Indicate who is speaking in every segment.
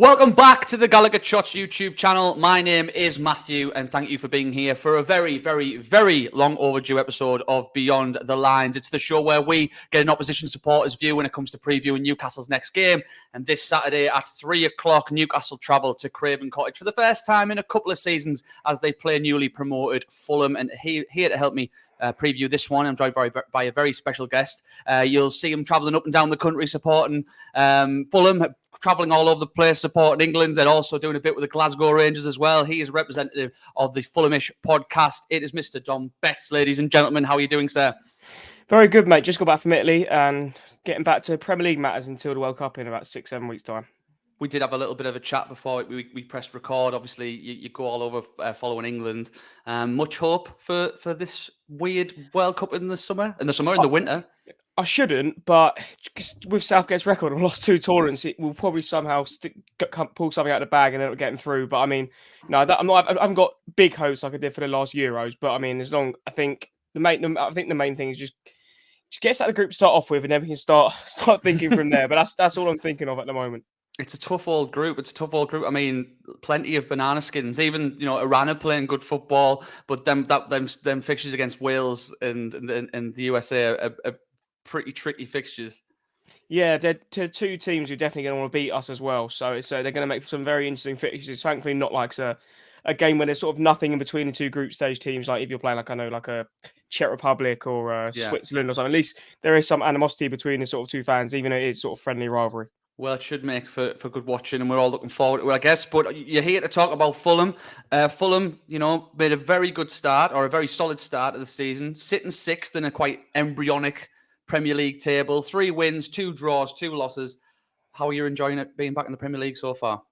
Speaker 1: Welcome back to the Gallowgateshots YouTube channel. My name is Matthew, and thank you for being here for a very, very, very long overdue episode of Beyond the Lines. It's the show where we get an opposition supporter's view when it comes to previewing Newcastle's next game. And this Saturday at 3 o'clock, Newcastle travel to Craven Cottage for the first time in a couple of seasons as they play newly promoted Fulham. And here to help me preview this one, I'm joined by a very special guest. You'll see him travelling up and down the country supporting Fulham, travelling all over the place supporting England, and also doing a bit with the Glasgow Rangers as well. He is a representative of the Fulhamish podcast. It is Mr. Dom Betts, ladies and gentlemen. How are you doing, sir?
Speaker 2: Very good, mate. Just got back from Italy and getting back to Premier League matters until the World Cup in about 6-7 weeks' time.
Speaker 1: We did have a little bit of a chat before we pressed record. Obviously, you go all over following England. Much hope for this weird World Cup in the winter.
Speaker 2: I shouldn't, but with Southgate's record, I've lost 2 tournaments. It will probably somehow pull something out of the bag and it'll get him through. But I mean, no, I haven't got big hopes like I did for the last Euros. But I mean, I think the main thing is just get us out of the group to start off with, and then we can start thinking from there. But that's all I'm thinking of at the moment.
Speaker 1: It's a tough old group. I mean, plenty of banana skins. Even Iran are playing good football, but them fixtures against Wales and the USA are pretty tricky fixtures.
Speaker 2: Yeah, they're 2 teams who definitely going to want to beat us as well. So it's they're going to make some very interesting fixtures. Thankfully, not like a game where there's sort of nothing in between the 2 group stage teams. Like if you're playing like a Czech Republic or Switzerland or something. At least there is some animosity between the sort of 2 fans, even though it is sort of friendly rivalry.
Speaker 1: Well, it should make for good watching, and we're all looking forward to it, I guess. But you're here to talk about Fulham. Fulham, made a very good start, or a very solid start of the season, sitting 6th in a quite embryonic Premier League table. 3 wins, 2 draws, 2 losses. How are you enjoying it being back in the Premier League so far?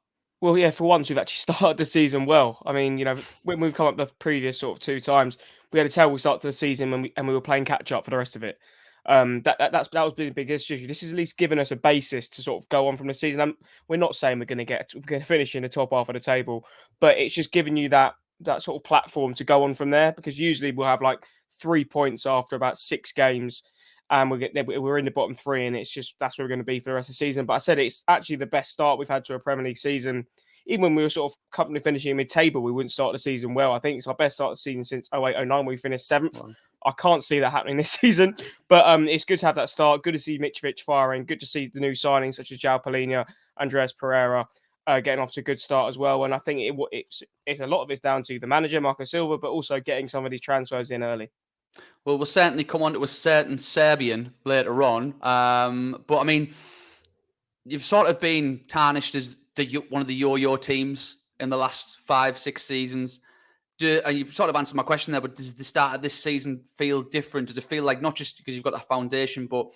Speaker 2: Well, yeah, for once, we've actually started the season well. I mean, when we've come up the previous sort of 2 times, we had a terrible start to the season and we were playing catch up for the rest of it. That was been a big issue. This has at least given us a basis to sort of go on from the season. We're not saying we're going to finish in the top half of the table, but it's just giving you that sort of platform to go on from there, because usually we'll have like 3 points after about 6 games. And we're in the bottom 3, and it's just that's where we're going to be for the rest of the season. But I said it's actually the best start we've had to a Premier League season. Even when we were sort of comfortably finishing mid-table, we wouldn't start the season well. I think it's our best start of the season since 08-09, when we finished 7th. Wow. I can't see that happening this season, but it's good to have that start. Good to see Mitrovic firing. Good to see the new signings such as João Palhinha, Andreas Pereira getting off to a good start as well. And I think it's a lot of it's down to the manager, Marco Silva, but also getting some of these transfers in early.
Speaker 1: Well, we'll certainly come on to a certain Serbian later on. But I mean, you've sort of been tarnished as one of the yo-yo teams in the last 5-6 seasons. And you've sort of answered my question there, but does the start of this season feel different? Does it feel like, not just because you've got that foundation, but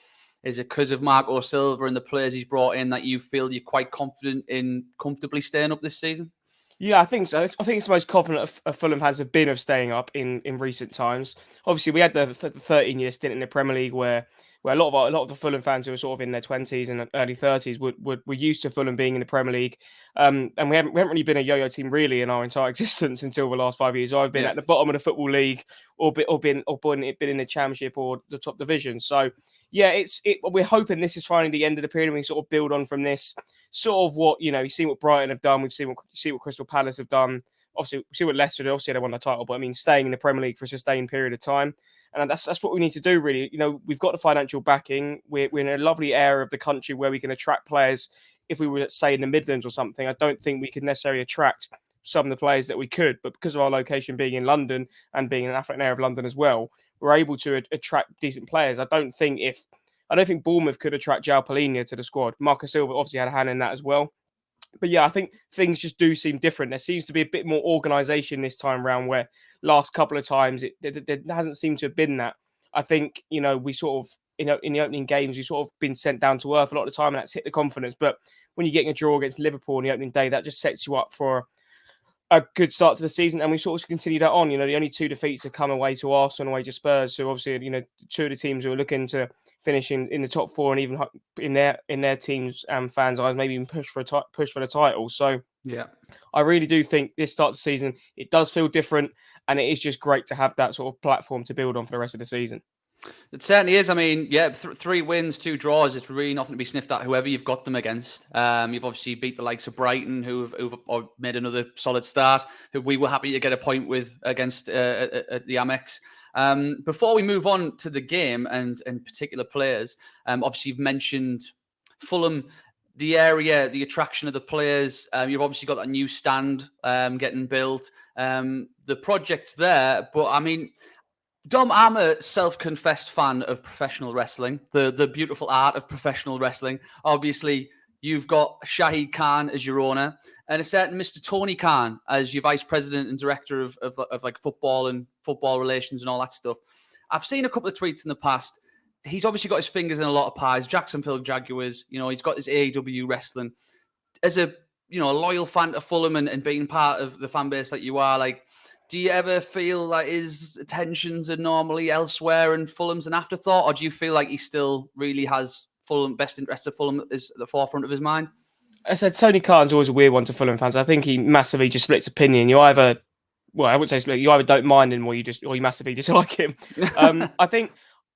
Speaker 1: is it because of Marco Silva and the players he's brought in that you feel you're quite confident in comfortably staying up this season?
Speaker 2: Yeah, I think so. I think it's the most confident Fulham fans have been of staying up in recent times. Obviously, we had the 13-year stint in the Premier League where a lot of the Fulham fans who were sort of in their 20s and early 30s were used to Fulham being in the Premier League. And we haven't really been a yo-yo team really in our entire existence until the last 5 years. I've been at the bottom of the Football League or been in the Championship or the top division. So yeah, we're hoping this is finally the end of the period and we sort of build on from this. Sort of what, you've seen what Brighton have done. We've seen what Crystal Palace have done. Obviously, we see what Leicester did. Obviously, they won the title, but I mean, staying in the Premier League for a sustained period of time. And that's what we need to do, really. We've got the financial backing. We're in a lovely area of the country where we can attract players. If we were, let's say, in the Midlands or something, I don't think we could necessarily attract some of the players that we could. But because of our location being in London and being an affluent area of London as well, we're able to attract decent players. I don't think Bournemouth could attract João Palhinha to the squad. Marco Silva obviously had a hand in that as well. But yeah, I think things just do seem different. There seems to be a bit more organisation this time round, where last couple of times there hasn't seemed to have been that. I think, we sort of, in the opening games, we've sort of been sent down to earth a lot of the time, and that's hit the confidence. But when you're getting a draw against Liverpool on the opening day, that just sets you up for a good start to the season, and we sort of continue that on. The only 2 defeats have come away to Arsenal and away to Spurs. So obviously, 2 of the teams who are looking to finish in the top 4 and even in their teams and fans' eyes, maybe even push for the title. So yeah, I really do think this start of the season, it does feel different, and it is just great to have that sort of platform to build on for the rest of the season.
Speaker 1: It certainly is. I mean, yeah, 3 wins, 2 draws. It's really nothing to be sniffed at. Whoever you've got them against, you've obviously beat the likes of Brighton, who've made another solid start. Who we were happy to get a point with against at the Amex. Before we move on to the game and particular players, obviously you've mentioned Fulham, the area, the attraction of the players. You've obviously got that new stand getting built. The project's there, but I mean, Dom, I'm a self-confessed fan of professional wrestling, the beautiful art of professional wrestling. Obviously, you've got Shahid Khan as your owner and a certain Mr. Tony Khan as your vice president and director of like football and football relations and all that stuff. I've seen a couple of tweets in the past. He's obviously got his fingers in a lot of pies. Jacksonville Jaguars, he's got his AEW wrestling. As a loyal fan to Fulham and being part of the fan base that you are, like, do you ever feel like his attentions are normally elsewhere and Fulham's an afterthought, or do you feel like he still really has Fulham best interest of Fulham is at the forefront of his mind?
Speaker 2: I said Tony Khan's always a weird one to Fulham fans. I think he massively just splits opinion. You either, well, I wouldn't say split. You either don't mind him or you massively dislike him.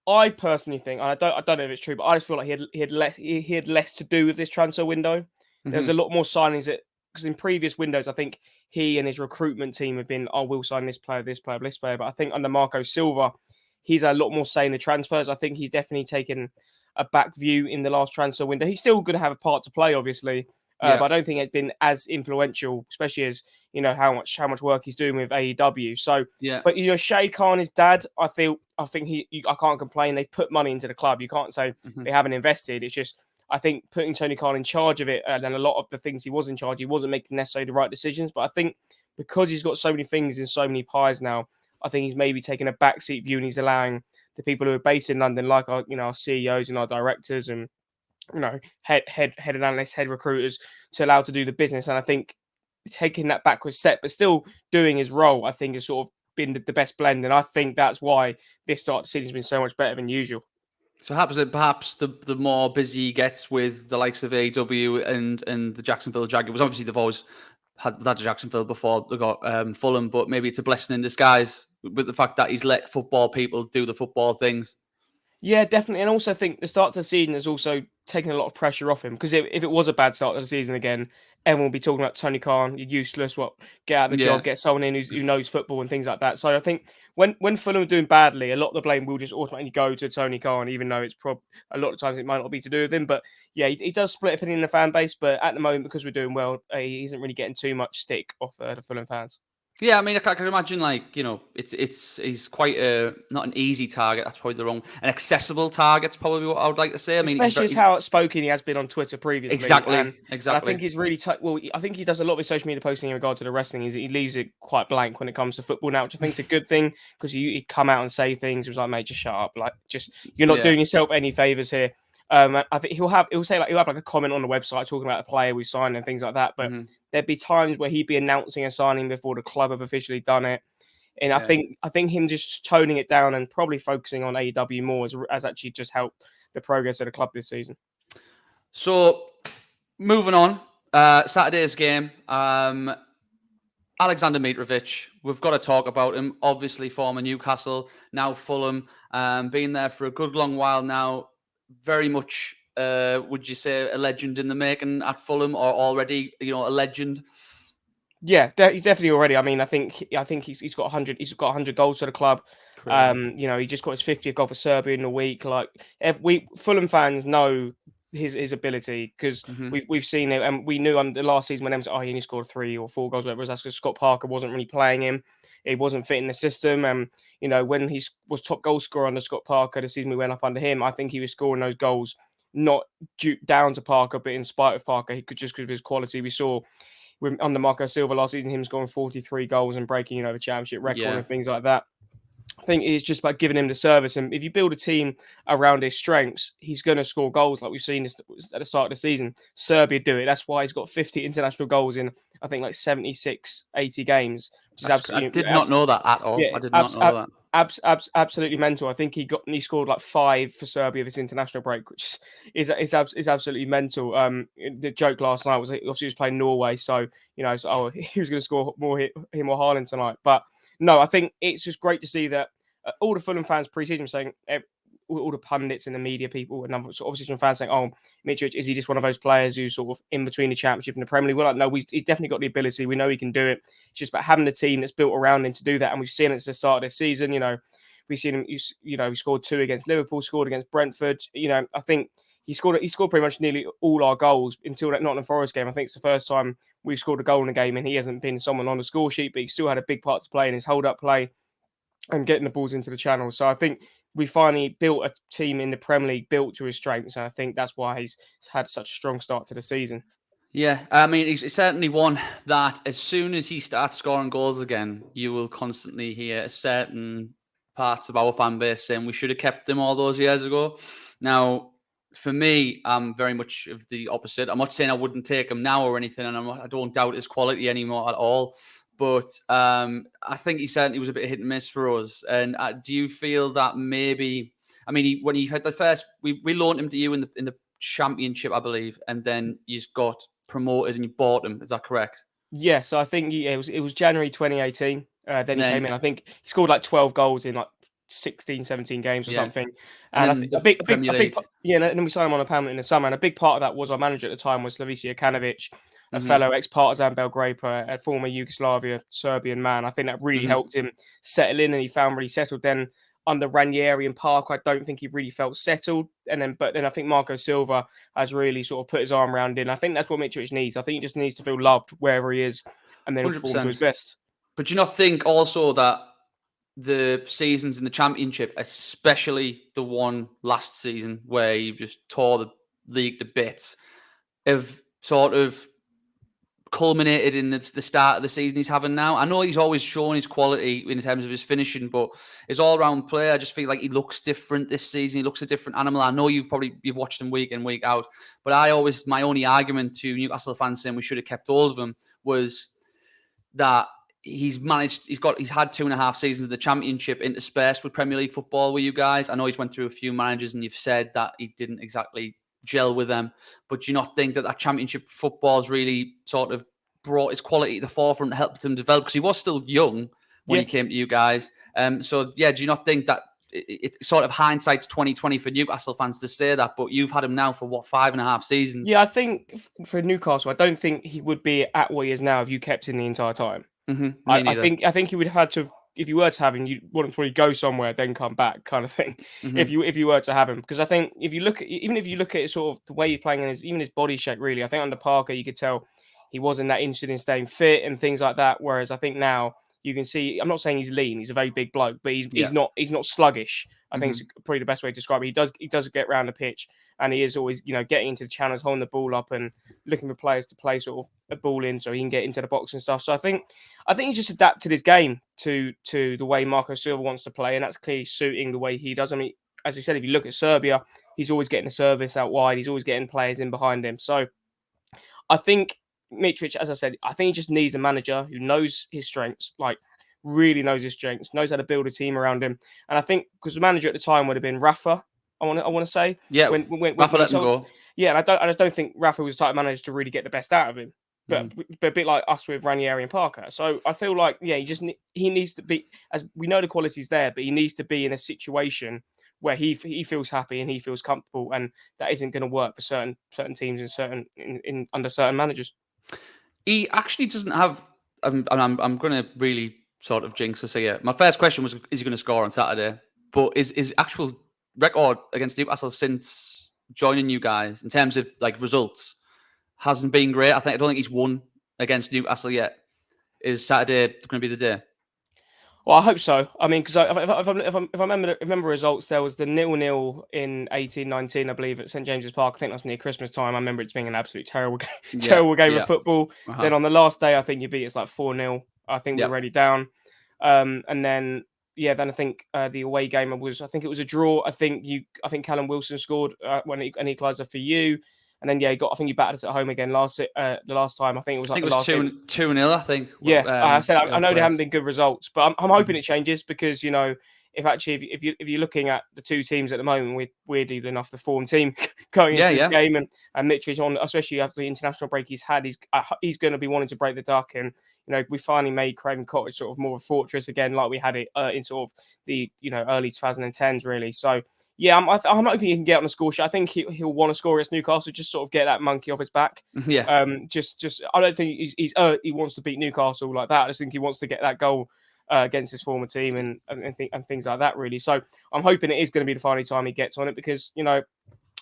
Speaker 2: I personally think, and I don't know if it's true, but I just feel like he had less to do with this transfer window. There's a lot more signings because in previous windows, I think he and his recruitment team have been, we'll sign this player, this player, this player. But I think under Marco Silva, he's a lot more say in the transfers. I think he's definitely taken a back view in the last transfer window. He's still going to have a part to play, obviously, but I don't think it's been as influential, especially as how much work he's doing with AEW. So, but Shahid Khan, his dad, I think I can't complain. They've put money into the club. You can't say they haven't invested. It's just, I think putting Tony Khan in charge of it, and then a lot of the things he was in charge, he wasn't making necessarily the right decisions. But I think because he's got so many fingers in so many pies now, I think he's maybe taking a backseat view and he's allowing the people who are based in London, like our CEOs and our directors and head analysts, head recruiters, to allow to do the business. And I think taking that backward step, but still doing his role, I think has sort of been the best blend. And I think that's why this start of the season has been so much better than usual.
Speaker 1: So perhaps the more busy he gets with the likes of AEW and the Jacksonville Jaguars, obviously they've always had that Jacksonville before they got Fulham, but maybe it's a blessing in disguise with the fact that he's let football people do the football things.
Speaker 2: Yeah, definitely. And also I think the start to the season has also taken a lot of pressure off him, because if it was a bad start to the season again, everyone will be talking about Tony Khan, you're useless, get out of the job, get someone in who knows football and things like that. So I think when Fulham are doing badly, a lot of the blame will just automatically go to Tony Khan, even though it's a lot of times it might not be to do with him. But yeah, he does split opinion in the fan base, but at the moment, because we're doing well, he isn't really getting too much stick off the Fulham fans.
Speaker 1: Yeah, I mean, I can imagine, he's quite not an easy target. That's probably an accessible target's probably what I would like to say. I mean,
Speaker 2: especially how outspoken he has been on Twitter previously.
Speaker 1: Exactly.
Speaker 2: And I think he's really I think he does a lot with social media posting in regard to the wrestling. He leaves it quite blank when it comes to football now, which I think is a good thing, because he'd come out and say things. It was like, mate, just shut up. Like, just you're not doing yourself any favors here. I think he'll have a comment on the website talking about the player we signed and things like that. But there'd be times where he'd be announcing a signing before the club have officially done it. And I think him just toning it down and probably focusing on AEW more has actually just helped the progress of the club this season.
Speaker 1: So moving on, Saturday's game, Alexander Mitrovic, we've got to talk about him. Obviously, former Newcastle, now Fulham, been there for a good long while now. Very much, would you say, a legend in the making at Fulham, or already, a legend?
Speaker 2: Yeah, he's definitely already. I mean, I think he's got 100. He's got 100 goals for the club. He just got his 50th goal for Serbia in the week. Like, Fulham fans know his ability, because we've seen it, and we knew the last season when them said, he only scored 3 or 4 goals, whatever it was. That's because Scott Parker wasn't really playing him. He wasn't fitting the system. And when he was top goal scorer under Scott Parker, the season we went up under him, I think he was scoring those goals not due down to Parker, but in spite of Parker. He could, just because of his quality. We saw under Marco Silva last season, him scoring 43 goals and breaking, the championship record and things like that. I think it's just about giving him the service. And if you build a team around his strengths, he's going to score goals like we've seen at the start of the season. Serbia do it. That's why he's got 50 international goals in, I think, like 76, 80 games.
Speaker 1: I did not know that at all. I did not know that.
Speaker 2: Absolutely mental. I think he scored like 5 for Serbia this international break, which is absolutely mental. The joke last night was, obviously he was playing Norway, so he was going to score more, him or Haaland tonight. But no, I think it's just great to see that all the Fulham fans pre-season saying all the pundits and the media people and other sort of opposition fans saying, "Oh, Mitrovic, is he just one of those players who's sort of in between the Championship and the Premier League?" We're like, no, he's definitely got the ability. We know he can do it. It's just about having the team that's built around him to do that. And we've seen it at the start of this season. We've seen him. He scored 2 against Liverpool, scored against Brentford. I think he scored pretty much nearly all our goals until that Nottingham Forest game. I think it's the first time we've scored a goal in a game, and he hasn't been someone on the score sheet, but he still had a big part to play in his hold-up play and getting the balls into the channel. So I think we finally built a team in the Premier League built to his strengths, and I think that's why he's had such a strong start to the season.
Speaker 1: Yeah, I mean, he's certainly one that as soon as he starts scoring goals again, you will constantly hear a certain parts of our fan base saying we should have kept him all those years ago. Now, for me, I'm very much of the opposite. I'm not saying I wouldn't take him now or anything, and I don't doubt his quality anymore at all. But I think he certainly was a bit hit and miss for us. And do you feel that maybe? I mean, when he had the first, we loaned him to you in the Championship, I believe, and then you got promoted and you bought him. Is that correct?
Speaker 2: Yeah, so I think it was January 2018. Then he came in. I think he scored like 12 goals in like 16, 17 games or something. And I think a big and then we signed him on a permanent in the summer. And a big part of that was our manager at the time was Slaviša Kanovic, a fellow ex-Partizan Belgrade, a former Yugoslavia Serbian man. I think that really helped him settle in, and he found really settled. Then under Ranieri and Park, I don't think he really felt settled. But then I think Marco Silva has really sort of put his arm around him. I think that's what Mitrovic needs. I think he just needs to feel loved wherever he is, and then perform to his best.
Speaker 1: But do you not think also that the seasons in the Championship, especially the one last season where you just tore the league to bits, have sort of culminated in the start of the season he's having now? I know he's always shown his quality in terms of his finishing, but his all-round play, I just feel like he looks different this season. He looks a different animal. I know you've watched him week in, week out, but my only argument to Newcastle fans saying we should have kept all of him was that he's had 2.5 seasons of the Championship interspersed with Premier League football with you guys. I know he's went through a few managers and you've said that he didn't exactly gel with them, but do you not think that Championship football's really sort of brought his quality to the forefront and helped him develop? Because he was still young when he came to you guys. Do you not think that it sort of hindsight's 2020 for Newcastle fans to say that, but you've had him now for 5.5 seasons?
Speaker 2: Yeah, I think for Newcastle, I don't think he would be at what he is now if you kept him the entire time. I think he would have had to, if you were to have him, you'd want him to probably go somewhere, then come back, kind of thing. If you were to have him, because I think if you look at sort of the way he's playing and his body shape, really, I think under Parker you could tell he wasn't that interested in staying fit and things like that. Whereas I think now you can see, I'm not saying he's lean, he's a very big bloke, but he's not sluggish. I think it's probably the best way to describe it. He does get around the pitch, and he is always, getting into the channels, holding the ball up and looking for players to play sort of a ball in so he can get into the box and stuff. So I think he's just adapted his game to the way Marco Silva wants to play, and that's clearly suiting the way he does. I mean, as you said, if you look at Serbia, he's always getting the service out wide. He's always getting players in behind him. So I think Mitrovic, as I said, I think he just needs a manager who knows his strengths, like really knows his strengths, knows how to build a team around him. And I think because the manager at the time would have been Rafa, I want to say.
Speaker 1: Yeah, when Rafa let him go.
Speaker 2: Yeah, and I don't think Rafa was the type of manager to really get the best out of him. But a bit like us with Ranieri and Parker. So I feel like, he needs to be, as we know the quality's there, but he needs to be in a situation where he feels happy and he feels comfortable, and that isn't going to work for certain teams and under certain managers.
Speaker 1: He actually doesn't have. I'm going to really sort of jinx this here. My first question was, is he going to score on Saturday? But his actual record against Newcastle since joining you guys, in terms of like results, hasn't been great. I don't think he's won against Newcastle yet. Is Saturday going to be the day?
Speaker 2: Well, I hope so. I mean, because if I remember results, there was the 0-0 in 18-19, I believe, at St James's Park. I think that was near Christmas time. I remember it being an absolute terrible game of football. Then on the last day, I think you beat us like 4-0. I think we were already down. And then I think the away game it was a draw. I think Callum Wilson scored when he equalised for you. And then I think you battered us at home again the last time. I think it was
Speaker 1: 2-0. I think.
Speaker 2: I said I know there haven't been good results, but I'm hoping it changes because if you're looking at the two teams at the moment, we're weirdly enough the form team going into this game, and Mitrovic on, especially after the international break he's had, he's going to be wanting to break the duck, and we finally made Craven Cottage sort of more of a fortress again, like we had it in sort of the early 2010s really. So Yeah, I'm hoping he can get on the score sheet. I think he'll want to score against Newcastle, just sort of get that monkey off his back.
Speaker 1: Yeah.
Speaker 2: Just I don't think he wants to beat Newcastle like that. I just think he wants to get that goal against his former team and things like that, really. So I'm hoping it is going to be the final time he gets on it, because,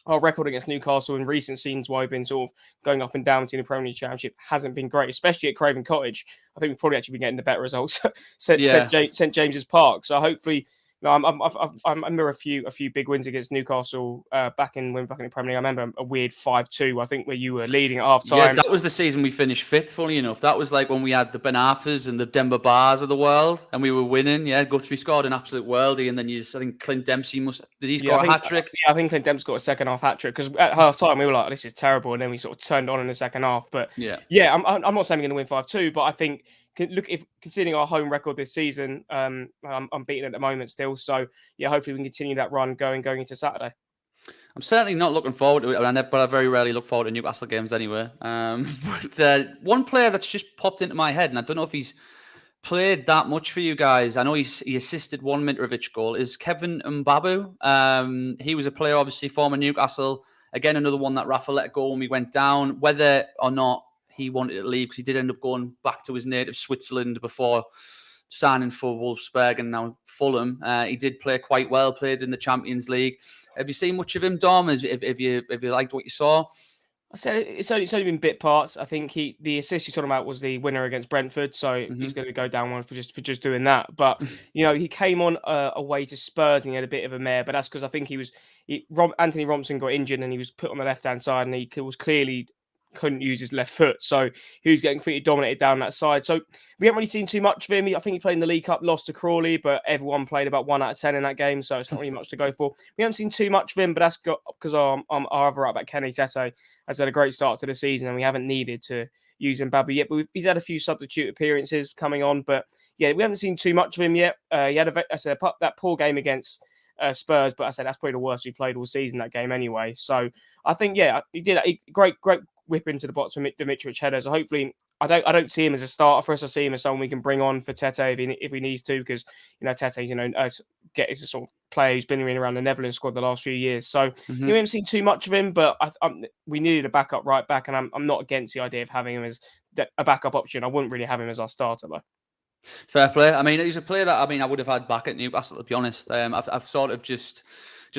Speaker 2: our record against Newcastle in recent seasons, while we've been sort of going up and down to the Premier League Championship, hasn't been great, especially at Craven Cottage. I think we've probably actually been getting the better results St James's Park. So hopefully, I remember a few big wins against Newcastle back in the Premier League. I remember a weird 5-2, I think, where you were leading at half time.
Speaker 1: Yeah, that was the season we finished fifth, funny enough. That was like when we had the Ben Arthurs and the Denver Bars of the world, and we were winning. Yeah, Guthrie scored an absolute worldie, and then I think Clint Dempsey did he score a hat-trick?
Speaker 2: Yeah, I think Clint Dempsey got a second-half hat-trick, because at half-time we were like, this is terrible, and then we sort of turned on in the second half. But yeah, I'm not saying we're going to win 5-2, but I think, considering our home record this season, I'm beaten at the moment still. So yeah, hopefully we can continue that run going into Saturday.
Speaker 1: I'm certainly not looking forward to it, but I very rarely look forward to Newcastle games anyway. But one player that's just popped into my head, and I don't know if he's played that much for you guys. I know he assisted one Mitrovic goal, is Kevin Mbabu. He was a player, obviously, former Newcastle. Again, another one that Rafa let go when we went down. Whether or not he wanted to leave, because he did end up going back to his native Switzerland before signing for Wolfsburg and now Fulham. He did play quite well, played in the Champions League. Have you seen much of him, Dom? Have you liked what you saw?
Speaker 2: I said it's only been bit parts. I think the assist you're talking about was the winner against Brentford, so he's going to go down one for just doing that. But he came on away to Spurs and he had a bit of a mare, but that's because I think Anthony Robinson got injured and he was put on the left hand side, and he was clearly couldn't use his left foot, so he was getting completely dominated down that side. So we haven't really seen too much of him. I think he played in the League Cup, lost to Crawley, but everyone played about 1 out of 10 in that game, so it's not really much to go for. We haven't seen too much of him, but that's because our other right back, Kenny Tete, has had a great start to the season, and we haven't needed to use Mbabu yet. But he's had a few substitute appearances coming on, but yeah, we haven't seen too much of him yet. He had that poor game against Spurs, but I said that's probably the worst we played all season, that game anyway. So I think, yeah, he did a great whip into the box from Dimitric header. So hopefully, I don't see him as a starter for us. I see him as someone we can bring on for Tete if he needs to, because Tete's is a sort of player who's been around the Netherlands squad the last few years. So we haven't seen too much of him, but we needed a backup right back, and I'm not against the idea of having him as a backup option. I wouldn't really have him as our starter though.
Speaker 1: Fair play. I mean, he's a player that I would have had back at Newcastle, to be honest. I've sort of just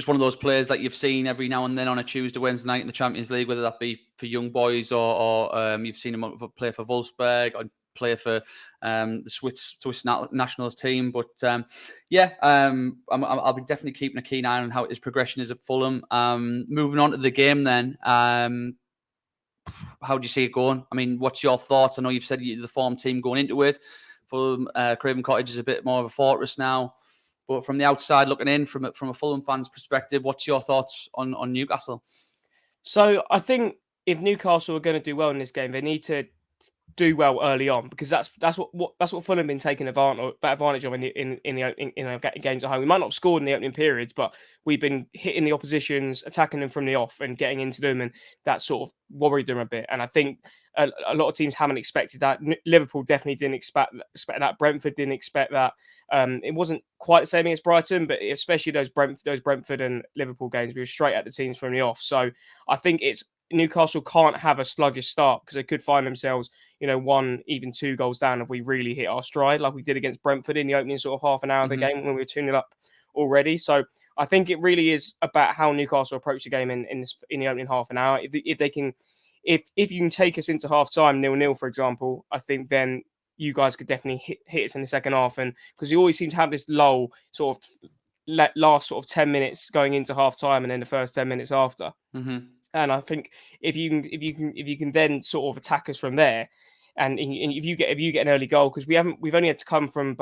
Speaker 1: one of those players that you've seen every now and then on a Tuesday, Wednesday night in the Champions League, whether that be for young boys or you've seen him play for Wolfsburg or play for the Swiss nationals team. But I'll be definitely keeping a keen eye on how his progression is at Fulham. Moving on to the game then. How do you see it going? I mean, what's your thoughts? I know you've said you're the form team going into it. Fulham, Craven Cottage is a bit more of a fortress now. But from the outside looking in, from a Fulham fan's perspective, what's your thoughts on Newcastle?
Speaker 2: So I think if Newcastle are going to do well in this game, they need to do well early on, because that's what Fulham have been taking advantage of in the games at home. We might not have scored in the opening periods, but we've been hitting the oppositions, attacking them from the off, and getting into them, and that sort of worried them a bit. And I think a lot of teams haven't expected that. Liverpool definitely didn't expect that. Brentford didn't expect that. It wasn't quite the same against Brighton, but especially those Brentford and Liverpool games, we were straight at the teams from the off. So I think Newcastle can't have a sluggish start, because they could find themselves, 1, even 2 goals down if we really hit our stride, like we did against Brentford in the opening sort of half an hour of the game when we were 2-0 up already. So I think it really is about how Newcastle approach the game in the opening half an hour. If you can take us into half time 0-0, for example, I think then you guys could definitely hit us in the second half, and because you always seem to have this lull sort of last sort of 10 minutes going into half time, and then the first 10 minutes after. And I think if you can then sort of attack us from there, and if you get an early goal, because we've only come from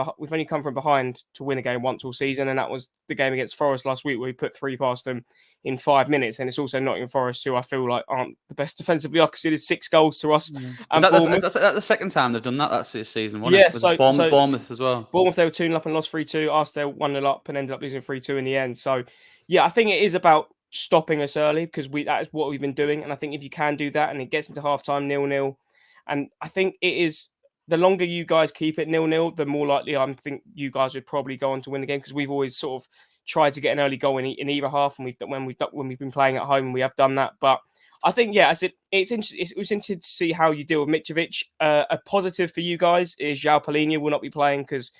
Speaker 2: behind to win a game once all season, and that was the game against Forest last week, where we put 3 past them in 5 minutes. And it's also Nottingham Forest, who I feel like aren't the best defensively. I conceded 6 goals to us.
Speaker 1: And that's the second time they've done that this season, wasn't it?
Speaker 2: So
Speaker 1: Bournemouth as well.
Speaker 2: Bournemouth, they were 2-0 up and lost 3-2. Arsenal 1-0 up and ended up losing 3-2 in the end. So yeah, I think it is about stopping us early, because that is what we've been doing. And I think if you can do that, and it gets into half time 0-0, and I think it is, the longer you guys keep it 0-0, the more likely I think you guys would probably go on to win the game, because we've always sort of tried to get an early goal in either half, and when we've been playing at home, and we have done that. But I think, yeah, it was interesting to see how you deal with Mitrovic. A positive for you guys is João Palhinha will not be playing because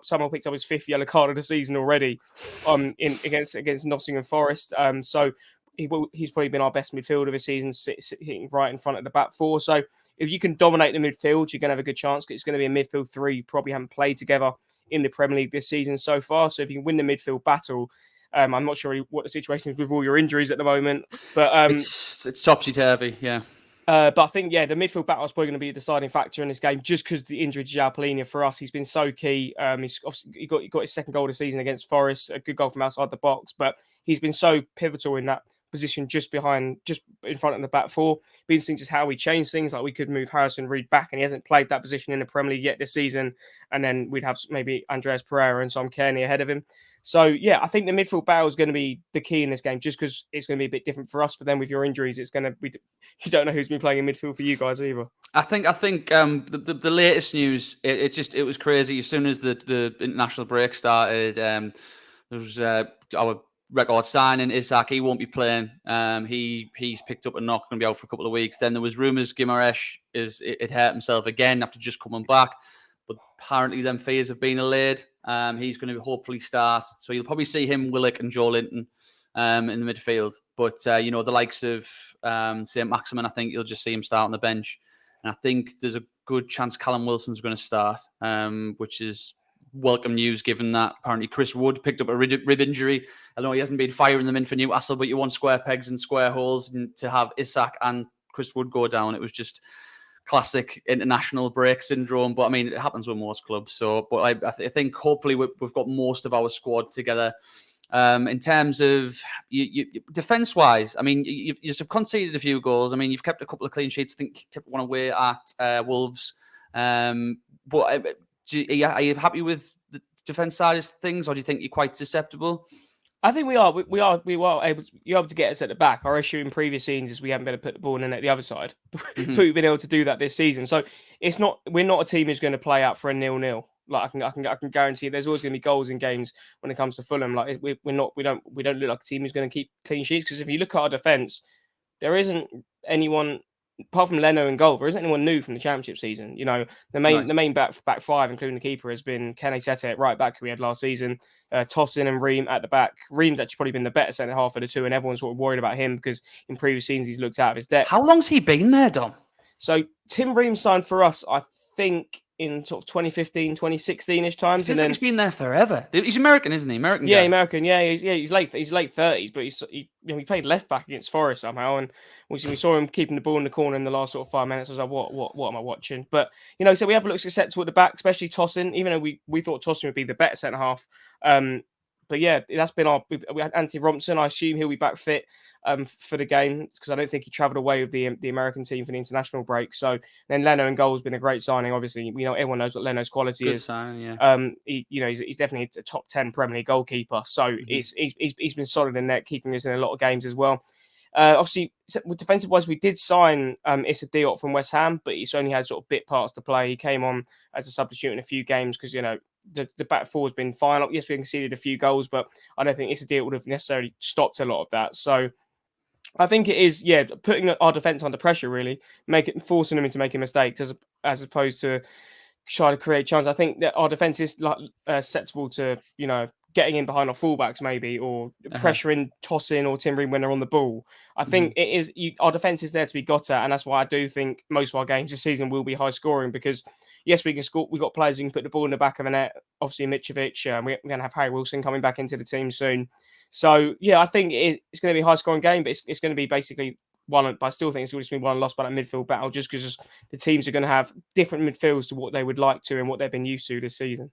Speaker 2: someone picked up his 5th yellow card of the season already, against Nottingham Forest. So he's probably been our best midfielder of the season, sitting right in front of the back four. So if you can dominate the midfield, you're going to have a good chance. It's going to be a midfield three. You probably haven't played together in the Premier League this season so far. So if you can win the midfield battle, I'm not sure what the situation is with all your injuries at the moment, but
Speaker 1: it's topsy-turvy, yeah.
Speaker 2: But I think, yeah, the midfield battle is probably going to be a deciding factor in this game, just because the injury to João Palhinha for us, he's been so key. He got his 2nd goal of the season against Forest, a good goal from outside the box, but he's been so pivotal in that position just in front of the back four. Be interesting just how we change things. Like we could move Harrison Reed back, and he hasn't played that position in the Premier League yet this season. And then we'd have maybe Andreas Pereira and Sam Kearney ahead of him. So, yeah, I think the midfield battle is going to be the key in this game, just because it's going to be a bit different for us. But then with your injuries, it's going to be, you don't know who's been playing in midfield for you guys either.
Speaker 1: I think the latest news, it was crazy. As soon as the international break started, there was our record signing, Isak. He won't be playing. He's picked up a knock, going to be out for a couple of weeks. Then there was rumours Guimaraes it hurt himself again after just coming back. But apparently them fears have been allayed. He's going to hopefully start. So you'll probably see him, Willock and Joe Linton in the midfield. But, the likes of, say, Maximin, I think you'll just see him start on the bench. And I think there's a good chance Callum Wilson's going to start, which is welcome news given that apparently Chris Wood picked up a rib injury. I know he hasn't been firing them in for Newcastle, but you want square pegs and square holes. And to have Isak and Chris Wood go down, it was just classic international break syndrome. But I mean, it happens with most clubs. So, but I think hopefully we've got most of our squad together. In terms of you defence-wise, I mean, you've conceded a few goals. I mean, you've kept a couple of clean sheets. I think you kept one away at Wolves. But are you happy with the defence side of things, or do you think you're quite susceptible?
Speaker 2: I think we are. You're able to get us at the back. Our issue in previous seasons is we haven't been able to put the ball in at the other side.
Speaker 1: Mm-hmm.
Speaker 2: But we've been able to do that this season. So we're not a team who's going to play out for a 0-0. Like I can guarantee there's always going to be goals in games when it comes to Fulham. Like we don't look like a team who's going to keep clean sheets, because if you look at our defence, there isn't anyone apart from Leno and goal. There isn't anyone new from the Championship season. You know, the main back five, including the keeper, has been Kenny Tete at right back, who we had last season. Tosin and Ream at the back. Ream's actually probably been the better centre half of the two, and everyone's sort of worried about him because in previous seasons he's looked out of his depth.
Speaker 1: How long's he been there, Dom?
Speaker 2: So Tim Ream signed for us, I think, in sort of 2015, 2016-ish times.
Speaker 1: And then he's been there forever. He's American, isn't he? American guy.
Speaker 2: Yeah, American. Yeah, he's late 30s, but he played left back against Forest somehow, and we saw him keeping the ball in the corner in the last sort of 5 minutes. I was like, what am I watching? But so we have looked successful at the back, especially Tosin. Even though we thought Tosin would be the better centre half. But yeah, that's been we had Anthony Robinson. I assume he'll be back fit for the game, because I don't think he travelled away with the American team for the international break. So then Leno and goal has been a great signing. Obviously, everyone knows what Leno's quality
Speaker 1: Good
Speaker 2: is.
Speaker 1: signing, yeah.
Speaker 2: He's definitely a top 10 Premier League goalkeeper. So he's been solid in net, keeping us in a lot of games as well. Obviously, defensive wise, we did sign Issa Diop from West Ham, but he's only had sort of bit parts to play. He came on as a substitute in a few games because the back four has been fine. Yes, we conceded a few goals, but I don't think Issa Diop would have necessarily stopped a lot of that. So I think it is, putting our defence under pressure, really, forcing them into making mistakes as opposed to try to create chances. I think that our defence is susceptible to, getting in behind our fullbacks maybe, or pressuring, tossing, or Tim Ream when they're on the ball. I think it is our defence is there to be got at, and that's why I do think most of our games this season will be high scoring, because yes, we can score. We've got players who can put the ball in the back of the net. Obviously, Mitrovic. We're going to have Harry Wilson coming back into the team soon. So yeah, I think it's going to be a high scoring game, but it's going to be basically one. But I still think it's going to be one lost by that midfield battle, just because the teams are going to have different midfields to what they would like to and what they've been used to this season.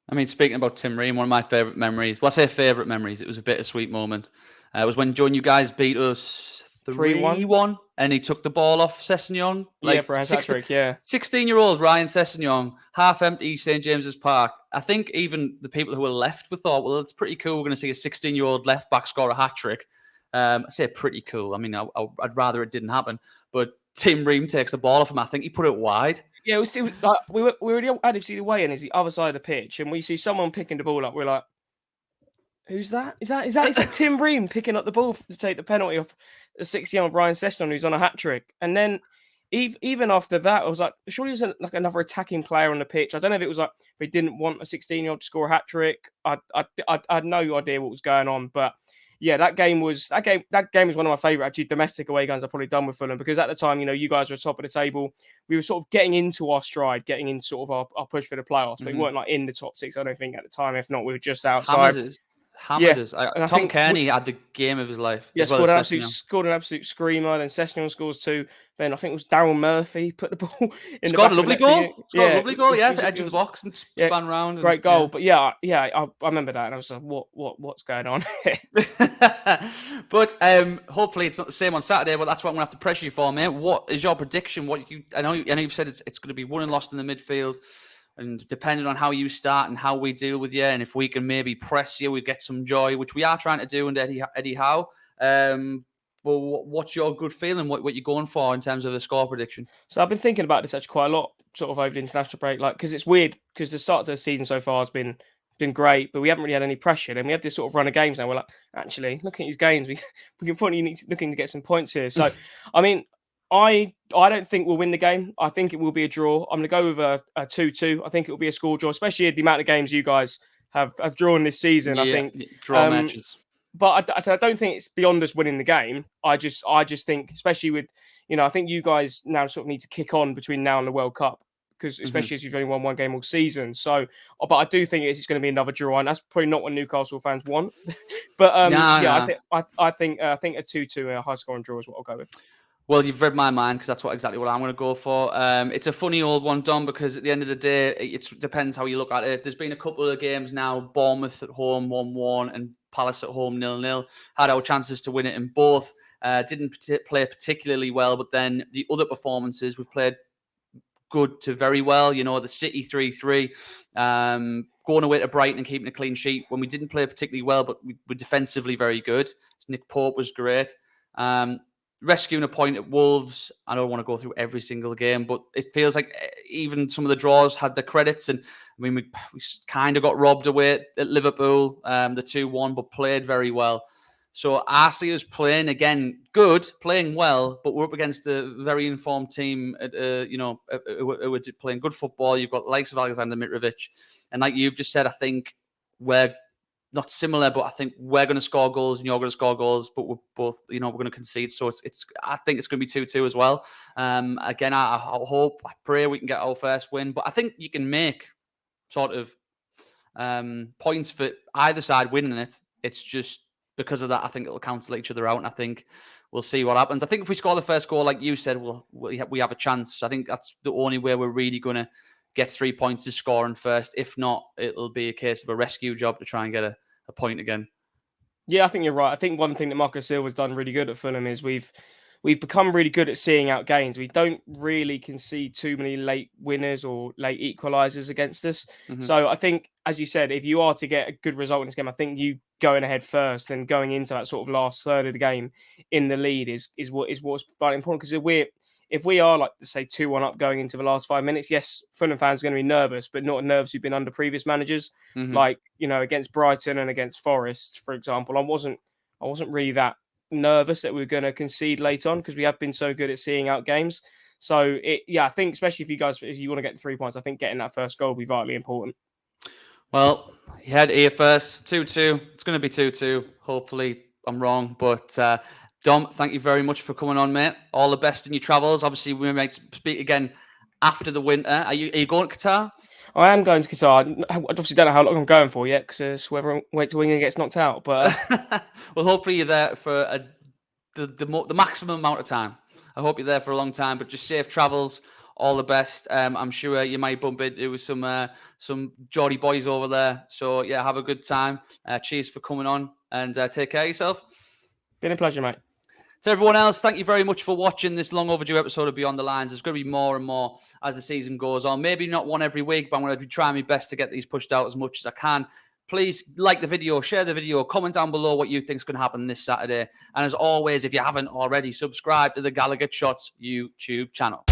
Speaker 1: I mean, speaking about Tim Ream, one of my favourite memories. Well, I say favourite memories. It was a bittersweet moment. It was when Joe and you guys beat us 3-1, and he took the ball off Sessegnon.
Speaker 2: For a hat-trick,
Speaker 1: 16-year-old Ryan Sessegnon, half empty St James's Park. I think even the people who were left thought, well, it's pretty cool. We're going to see a 16-year-old left back score a hat-trick. I say pretty cool. I mean, I'd rather it didn't happen. But Tim Ream takes the ball off him. I think he put it wide.
Speaker 2: Yeah, we were at the away, and it's the other side of the pitch, and we see someone picking the ball up. We're like, Who's that? Is that Tim Ream picking up the ball to take the penalty off the 6-year-old Ryan Sessegnon, who's on a hat trick? And then even after that, I was like, surely there's like another attacking player on the pitch. I don't know if it was like they didn't want a 16-year-old to score a hat trick. I had no idea what was going on, but yeah, that game was one of my favourite actually domestic away games I've probably done with Fulham, because at the time, you guys were top of the table. We were sort of getting into our stride, getting into sort of our push for the playoffs. But we weren't like in the top 6, I don't think, at the time. If not, we were just outside.
Speaker 1: Hammered us. Tom Kearney had the game of his life.
Speaker 2: Yeah, scored an absolute screamer. Then Sessegnon scores 2. Then I think it was Darryl Murphy put the ball in.
Speaker 1: Scored a lovely goal. Scored a lovely goal. Yeah, the edge of the box and spun round.
Speaker 2: Great goal. But I remember that, and I was like, what's going on here?
Speaker 1: But hopefully it's not the same on Saturday. But that's what I'm gonna have to pressure you for, mate. What is your prediction? I know you've said it's going to be won and lost in the midfield. And depending on how you start and how we deal with you, and if we can maybe press you, we get some joy, which we are trying to do under Eddie Howe. Well, what's your good feeling? What you're going for in terms of the score prediction?
Speaker 2: So I've been thinking about this actually quite a lot, sort of over the international break, because it's weird because the start of the season so far has been great, but we haven't really had any pressure. And we have this sort of run of games now. We're like, actually, looking at these games, we can probably looking to get some points here. So, I mean, I don't think we'll win the game. I think it will be a draw. I'm going to go with a 2-2. I think it will be a score draw, especially the amount of games you guys have drawn this season. I think
Speaker 1: draw matches.
Speaker 2: But I don't think it's beyond us winning the game. I just think, especially with, I think you guys now sort of need to kick on between now and the World Cup, because especially as you've only won one game all season. So, but I do think it's going to be another draw, and that's probably not what Newcastle fans want. But I think a 2-2 a high scoring draw is what I'll go with.
Speaker 1: Well, you've read my mind, because that's exactly what I'm going to go for. It's a funny old one, Dom, because at the end of the day, it depends how you look at it. There's been a couple of games now, Bournemouth at home 1-1 and Palace at home 0-0. Had our chances to win it in both. Didn't play particularly well, but then the other performances, we've played good to very well. The City 3-3, going away to Brighton and keeping a clean sheet when we didn't play particularly well, but we were defensively very good. Nick Pope was great. Rescuing a point at Wolves. I don't want to go through every single game, but it feels like even some of the draws had the credits. And I mean, we kind of got robbed away at Liverpool, the 2-1, but played very well. So I see us playing again, playing well, but we're up against a very informed team, who are playing good football. You've got the likes of Alexander Mitrovic. And like you've just said, I think we're not similar, but I think we're going to score goals and you're going to score goals, but we're both, we're going to concede. So I think it's going to be 2-2 as well. Again, I pray we can get our first win, but I think you can make sort of points for either side winning it. It's just because of that, I think it'll cancel each other out, and I think we'll see what happens. I think if we score the first goal, like you said, we have a chance. I think that's the only way we're really going to get 3 points is scoring first. If not, it'll be a case of a rescue job to try and get a point again.
Speaker 2: Yeah, I think you're right. I think one thing that Marco Silva's done really good at Fulham is we've become really good at seeing out games. We don't really concede too many late winners or late equalisers against us. So I think, as you said, if you are to get a good result in this game, I think you going ahead first and going into that sort of last third of the game in the lead is what's very important. Because if we are, like, say, 2-1 up going into the last 5 minutes, yes, Fulham fans are going to be nervous, but not nervous who've been under previous managers. Like, against Brighton and against Forest, for example, I wasn't really that nervous that we were going to concede late on, because we have been so good at seeing out games. So, I think, especially if you want to get the 3 points, I think getting that first goal will be vitally important.
Speaker 1: Well, you had here first, 2-2. It's going to be 2-2. Hopefully, I'm wrong, but Dom, thank you very much for coming on, mate. All the best in your travels. Obviously, we might speak again after the winter. Are you going to Qatar?
Speaker 2: I am going to Qatar. I obviously don't know how long I'm going for yet, because whoever waits till England gets knocked out. But
Speaker 1: well, hopefully you're there for the maximum amount of time. I hope you're there for a long time. But just safe travels. All the best. I'm sure you might bump into some Geordie boys over there. So yeah, have a good time. Cheers for coming on, and take care of yourself.
Speaker 2: Been a pleasure, mate.
Speaker 1: To everyone else, thank you very much for watching this long overdue episode of Beyond the Lines. There's going to be more and more as the season goes on. Maybe not one every week, but I'm going to be trying my best to get these pushed out as much as I can. Please like the video, share the video, comment down below what you think is going to happen this Saturday. And as always, if you haven't already, subscribe to the Gallowgateshots YouTube channel.